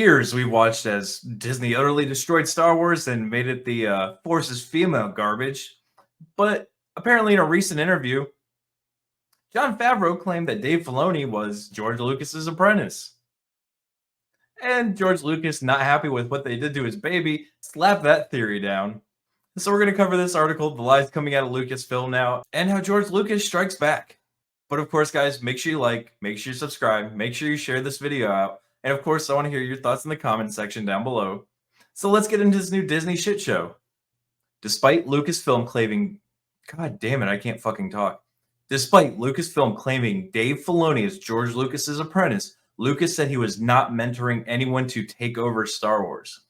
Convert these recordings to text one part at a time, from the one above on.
years we watched as Disney utterly destroyed Star Wars and made it the Force's female garbage. But apparently in a recent interview, Jon Favreau claimed that Dave Filoni was George Lucas's apprentice. And George Lucas, not happy with what they did to his baby, slapped that theory down. So we're going to cover this article, the lies coming out of Lucasfilm now, and how George Lucas strikes back. But of course, guys, make sure you like, make sure you subscribe, make sure you share this video out. And of course, I want to hear your thoughts in the comment section down below. So let's get into this new Disney shit show. Despite Lucasfilm claiming, God damn it, I can't fucking talk. Despite Lucasfilm claiming Dave Filoni is George Lucas's apprentice, Lucas said he was not mentoring anyone to take over Star Wars.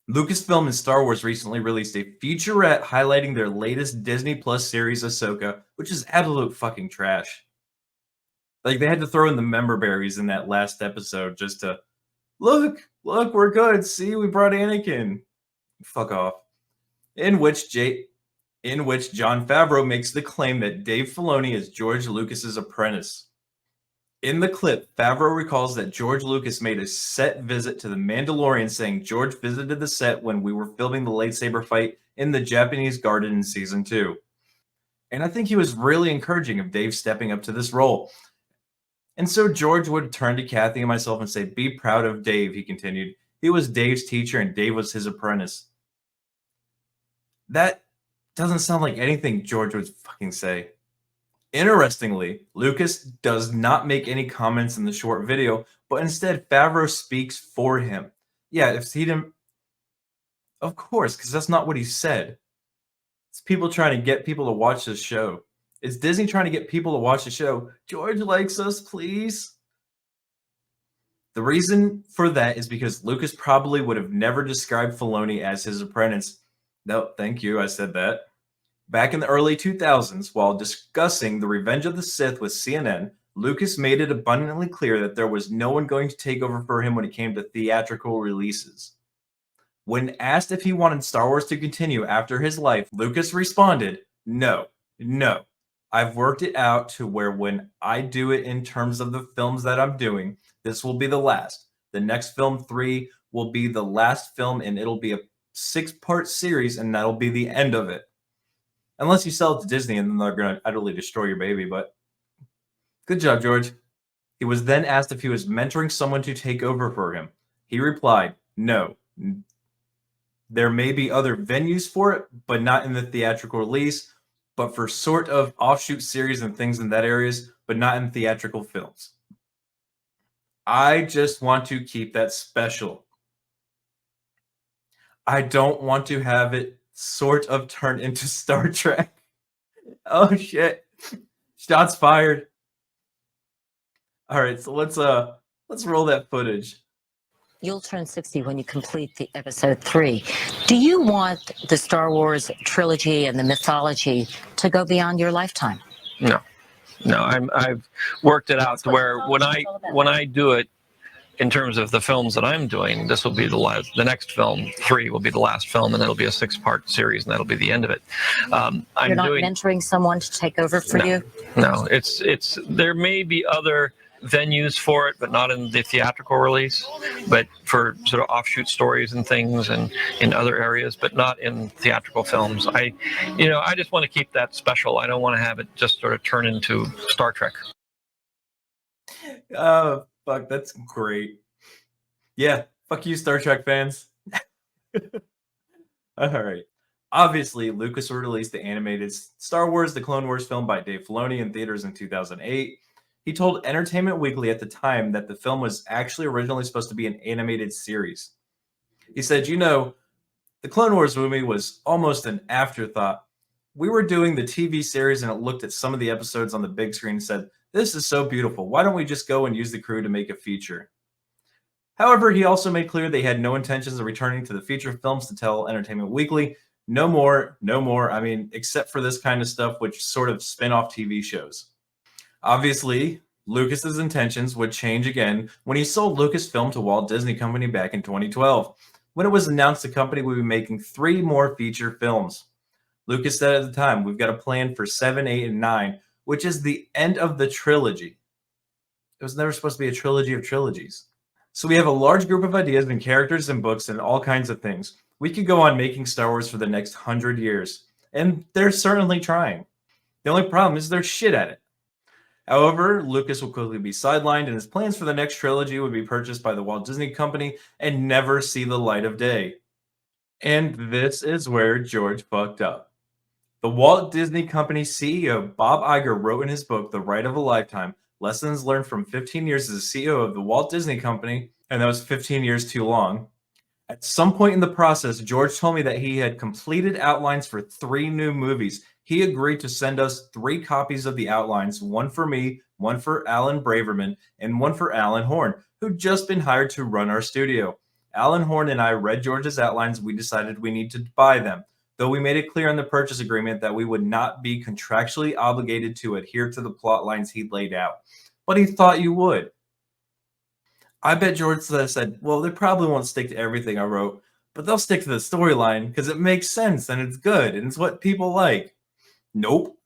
Lucasfilm and Star Wars recently released a featurette highlighting their latest Disney Plus series, Ahsoka, which is absolute fucking trash. Like, they had to throw in the member berries in that last episode just to, look, we're good. See, we brought Anakin. Fuck off. In which Jon Favreau makes the claim that Dave Filoni is George Lucas's apprentice. In the clip, Favreau recalls that George Lucas made a set visit to The Mandalorian, saying George visited the set when we were filming the lightsaber fight in the Japanese garden in Season 2. And I think he was really encouraging of Dave stepping up to this role. And so George would turn to Kathy and myself and say, "Be proud of Dave," he continued. "He was Dave's teacher and Dave was his apprentice." That doesn't sound like anything George would fucking say. Interestingly, Lucas does not make any comments in the short video, but instead Favreau speaks for him. Yeah, if he didn't... Of course, because that's not what he said. It's people trying to get people to watch this show. It's Disney trying to get people to watch the show. George likes us, please. The reason for that is because Lucas probably would have never described Filoni as his apprentice. No, thank you, I said that. Back in the early 2000s, while discussing The Revenge of the Sith with CNN, Lucas made it abundantly clear that there was no one going to take over for him when it came to theatrical releases. When asked if he wanted Star Wars to continue after his life, Lucas responded, no. I've worked it out to where when I do it in terms of the films that I'm doing, this will be the last. The next film, 3, will be the last film, and it'll be a 6-part series, and that'll be the end of it. Unless you sell it to Disney and then they're going to utterly destroy your baby, but good job, George. He was then asked if he was mentoring someone to take over for him. He replied, no. There may be other venues for it, but not in the theatrical release, but for sort of offshoot series and things in that areas, but not in theatrical films. I just want to keep that special. I don't want to have it sort of turn into Star Trek. Oh shit. Shots fired. All right, so let's roll that footage. You'll turn 60 when you complete the episode 3. Do you want the Star Wars trilogy and the mythology to go beyond your lifetime? No, I've worked it out to where when I do it, in terms of the films that I'm doing, this will be the next film, 3 will be the last film, and it'll be a 6-part series, and that'll be the end of it. You're not mentoring someone to take over for you? No, it's there may be other venues for it, but not in the theatrical release, but for sort of offshoot stories and things and in other areas, but not in theatrical films. I just want to keep that special. I don't want to have it just sort of turn into Star Trek. Fuck, that's great. Yeah, fuck you, Star Trek fans. All right. Obviously, Lucas released the animated Star Wars: The Clone Wars film by Dave Filoni in theaters in 2008. He told Entertainment Weekly at the time that the film was actually originally supposed to be an animated series. He said, the Clone Wars movie was almost an afterthought. We were doing the TV series and it looked at some of the episodes on the big screen and said, this is so beautiful. Why don't we just go and use the crew to make a feature? However, he also made clear they had no intentions of returning to the feature films to tell Entertainment Weekly, no more. I mean, except for this kind of stuff, which sort of spin-off TV shows. Obviously, Lucas's intentions would change again when he sold Lucasfilm to Walt Disney Company back in 2012, when it was announced the company would be making 3 more feature films. Lucas said at the time, we've got a plan for 7, 8, and 9, which is the end of the trilogy. It was never supposed to be a trilogy of trilogies. So we have a large group of ideas and characters and books and all kinds of things. We could go on making Star Wars for the next 100 years. And they're certainly trying. The only problem is they're shit at it. However, Lucas will quickly be sidelined, and his plans for the next trilogy would be purchased by the Walt Disney Company and never see the light of day. And this is where George fucked up. The Walt Disney Company CEO Bob Iger wrote in his book, The Right of a Lifetime, Lessons Learned from 15 Years as CEO of the Walt Disney Company, and that was 15 years too long. At some point in the process, George told me that he had completed outlines for 3 new movies. He agreed to send us 3 copies of the outlines, one for me, one for Alan Braverman, and one for Alan Horn, who'd just been hired to run our studio. Alan Horn and I read George's outlines. We decided we need to buy them, though we made it clear in the purchase agreement that we would not be contractually obligated to adhere to the plot lines he'd laid out. But he thought you would. I bet George said, well, they probably won't stick to everything I wrote, but they'll stick to the storyline because it makes sense and it's good and it's what people like. Nope.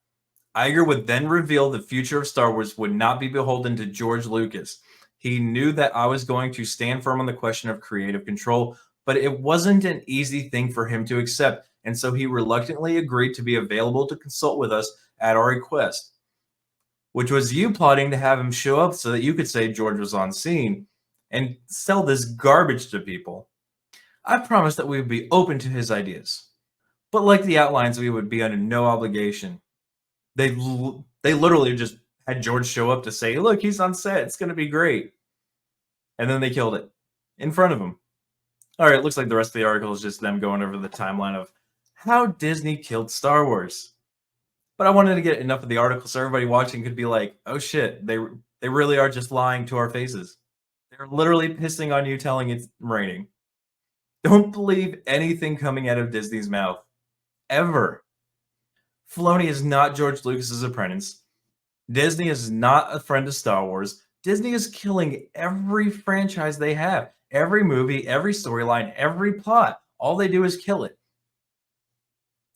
Iger would then reveal the future of Star Wars would not be beholden to George Lucas. He knew that I was going to stand firm on the question of creative control, but it wasn't an easy thing for him to accept, and so he reluctantly agreed to be available to consult with us at our request, which was you plotting to have him show up so that you could say George was on scene and sell this garbage to people. I promised that we would be open to his ideas, but like the outlines, we would be under no obligation. They literally just had George show up to say, look, he's on set, it's going to be great. And then they killed it in front of him. All right, it looks like the rest of the article is just them going over the timeline of how Disney killed Star Wars. But I wanted to get enough of the article so everybody watching could be like, oh shit, they really are just lying to our faces. They're literally pissing on you telling it's raining. Don't believe anything coming out of Disney's mouth. Ever. Filoni is not George Lucas's apprentice. Disney is not a friend of Star Wars. Disney is killing every franchise they have. Every movie, every storyline, every plot. All they do is kill it.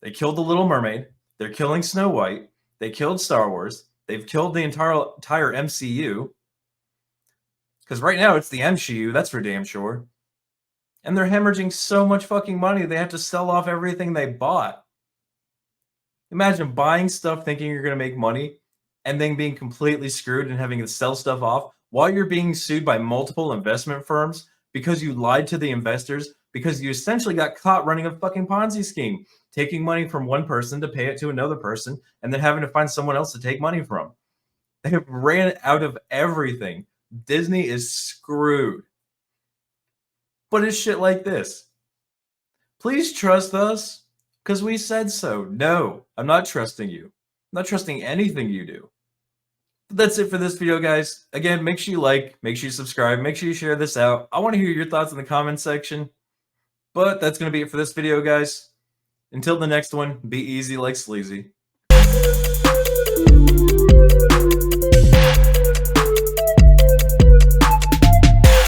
They killed The Little Mermaid. They're killing Snow White. They killed Star Wars. They've killed the entire MCU. Because right now it's the MCU, that's for damn sure. And they're hemorrhaging so much fucking money, they have to sell off everything they bought. Imagine buying stuff thinking you're going to make money and then being completely screwed and having to sell stuff off while you're being sued by multiple investment firms because you lied to the investors, because you essentially got caught running a fucking Ponzi scheme, taking money from one person to pay it to another person and then having to find someone else to take money from. They have ran out of everything. Disney is screwed. But it's shit like this. Please trust us because we said so. No, I'm not trusting you. I'm not trusting anything you do. But that's it for this video, guys. Again, make sure you like, make sure you subscribe, make sure you share this out. I want to hear your thoughts in the comments section. But that's going to be it for this video, guys. Until the next one, be easy like sleazy.